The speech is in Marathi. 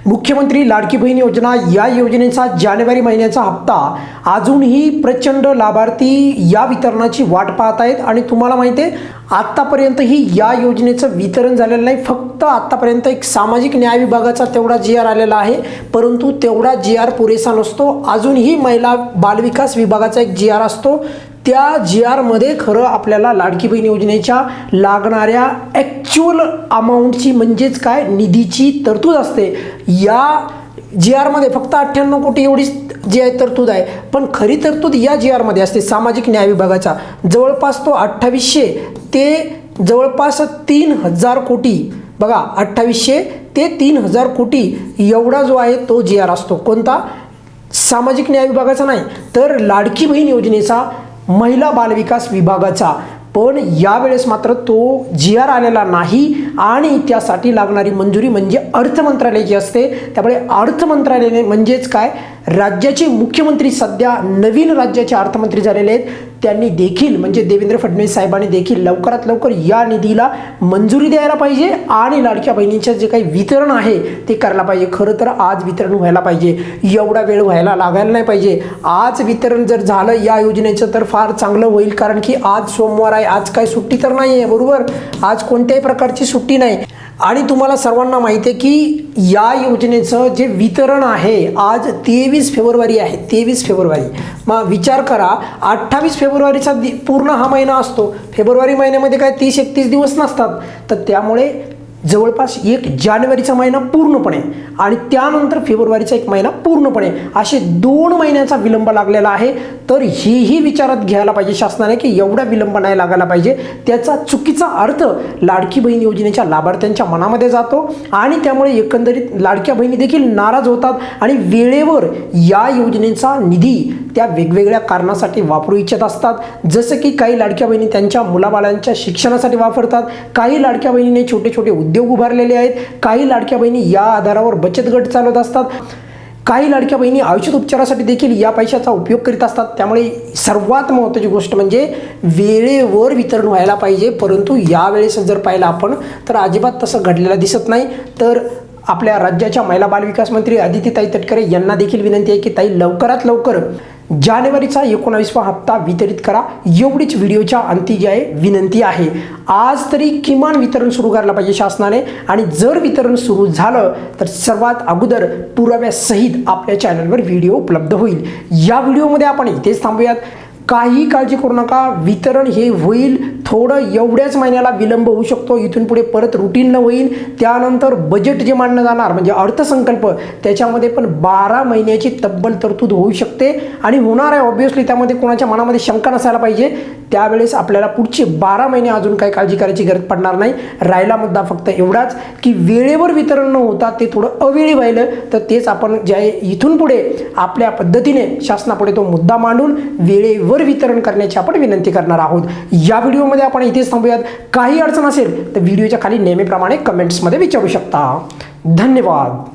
मुख्यमंत्री लाडकी बहीण योजना या योजनेचा जानेवारी महिन्याचा हप्ता अजूनही प्रचंड लाभार्थी या वितरणाची वाट पाहत आहेत आणि तुम्हाला माहिती आहे आत्तापर्यंतही या योजनेचं वितरण झालेलं नाही। फक्त आत्तापर्यंत एक सामाजिक न्याय विभागाचा तेवढा GR आलेला आहे, परंतु तेवढा GR पुरेसा नसतो। अजूनही महिला बालविकास विभागाचा एक GR असतो, त्या GR मध्ये खरं आपल्याला लाडकी बहीण योजनेच्या लागणाऱ्या ॲक्च्युअल अमाऊंटची म्हणजेच काय निधीची तरतूद असते। या GR मध्ये फक्त 98 कोटी एवढीच जी आहे तरतूद आहे, पण खरी तरतूद या GR मध्ये असते सामाजिक न्याय विभागाचा। जवळपास तो 2800 ते जवळपास 3000 कोटी, बघा 2800 ते 3000 कोटी एवढा जो आहे तो GR असतो। कोणता? सामाजिक न्याय विभागाचा नाही, तर लाडकी बहीण योजनेचा महिला बालविकास विभागाचा। पण यावेळेस मात्र तो GR आलेला नाही आणि त्यासाठी लागणारी मंजुरी म्हणजे अर्थ मंत्रालयाची असते। त्यामुळे अर्थ मंत्रालयाने म्हणजेच काय राज्याचे मुख्यमंत्री सध्या नवीन राज्याचे अर्थमंत्री झालेले आहेत, त्यांनी देखील म्हणजे देवेंद्र फडणवीस साहेबांनी देखील लवकरात लवकर या निधीला मंजुरी द्यायला पाहिजे आणि लाडक्या बहिणींचे जे काही वितरण आहे ते करायला पाहिजे। खरं तर आज वितरण व्हायला पाहिजे, एवढा वेळ व्हायला लागायला नाही पाहिजे। आज वितरण जर झालं या योजनेचं तर फार चांगलं होईल, कारण की आज सोमवार आहे, आज काही सुट्टी तर नाही आहे, बरोबर? आज कोणत्याही प्रकारची सुट्टी नाही आणि तुम्हाला सर्वांना माहिती आहे की या योजनेचं जे वितरण आहे आज 23 फेब्रुवारी आहे, 23 फेब्रुवारी। मग विचार करा 28 फेब्रुवारीचा पूर्ण हा महिना असतो, फेब्रुवारी महिन्यामध्ये काय 30-31 दिवस नसतात, तर त्यामुळे जवळपास 1 जानेवारीचा महिना पूर्णपणे आणि त्यानंतर फेब्रुवारीचा 1 महिना पूर्णपणे असे 2 महिन्याचा विलंब लागलेला आहे। तर हेही विचारात घ्यायला पाहिजे शासनाने की एवढा विलंब नाही लागायला पाहिजे। त्याचा चुकीचा अर्थ लाडकी बहीण योजनेच्या लाभार्थ्यांच्या मनामध्ये जातो आणि त्यामुळे एकंदरीत लाडक्या बहिणी देखील नाराज होतात आणि वेळेवर या योजनेचा निधी त्या वेगवेगळ्या कारणासाठी वापरू इच्छित असतात। जसं की काही लाडक्या बहिणी त्यांच्या मुलाबाळांच्या शिक्षणासाठी वापरतात, काही लाडक्या बहिणीने छोटे छोटे उद्योग उभारलेले आहेत, काही लाडक्या बहिणी या आधारावर बचत गट चालवत असतात, काही लाडक्या बहिणी औषध उपचारासाठी देखील या पैशाचा उपयोग करीत असतात। त्यामुळे सर्वात महत्त्वाची गोष्ट म्हणजे वेळेवर वितरण व्हायला पाहिजे, परंतु यावेळेस जर पाहिलं आपण तर अजिबात तसं घडलेलं दिसत नाही। तर आपल्या राज्याच्या महिला बालविकास मंत्री अदितीताई तटकरे यांना देखील विनंती आहे की ताई लवकरात लवकर जानेवारीचा 19वा हप्ता वितरित करा, एवढीच व्हिडिओच्या अंती जी आहे विनंती आहे। आज तरी किमान वितरण सुरू करायला पाहिजे शासनाने आणि जर वितरण सुरू झालं तर सर्वात अगोदर पुराव्यासहित आपल्या चॅनलवर व्हिडिओ उपलब्ध होईल। या व्हिडिओमध्ये आपण इथेच थांबूयात, काही काळजी करू नका, वितरण हे होईल। थोडं एवढ्याच महिन्याला विलंब होऊ शकतो, इथून पुढे परत रुटीननं होईल। त्यानंतर बजेट जे मांडलं जाणार म्हणजे अर्थसंकल्प त्याच्यामध्ये पण 12 महिन्याची तब्बल तरतूद होऊ शकते आणि होणार आहे ऑब्व्हियसली। त्यामध्ये कोणाच्या मनामध्ये शंका नसायला पाहिजे। त्यावेळेस आपल्याला पुढचे 12 महिने अजून काही काळजी करायची गरज पडणार नाही। राहिला मुद्दा फक्त एवढाच की वेळेवर वितरण न होता ते थोडं अवेळी व्हायलं, तर तेच आपण जे आहे इथून पुढे आपल्या पद्धतीने शासनापुढे तो मुद्दा मांडून वेळेवर वितरण करण्याची आपण विनंती करणार आहोत। या व्हिडिओमध्ये आपण इथेच थांबूयात। काही अडचण असेल तर व्हिडिओच्या खाली नेहमीप्रमाणे कमेंट्समध्ये विचारू शकता। धन्यवाद।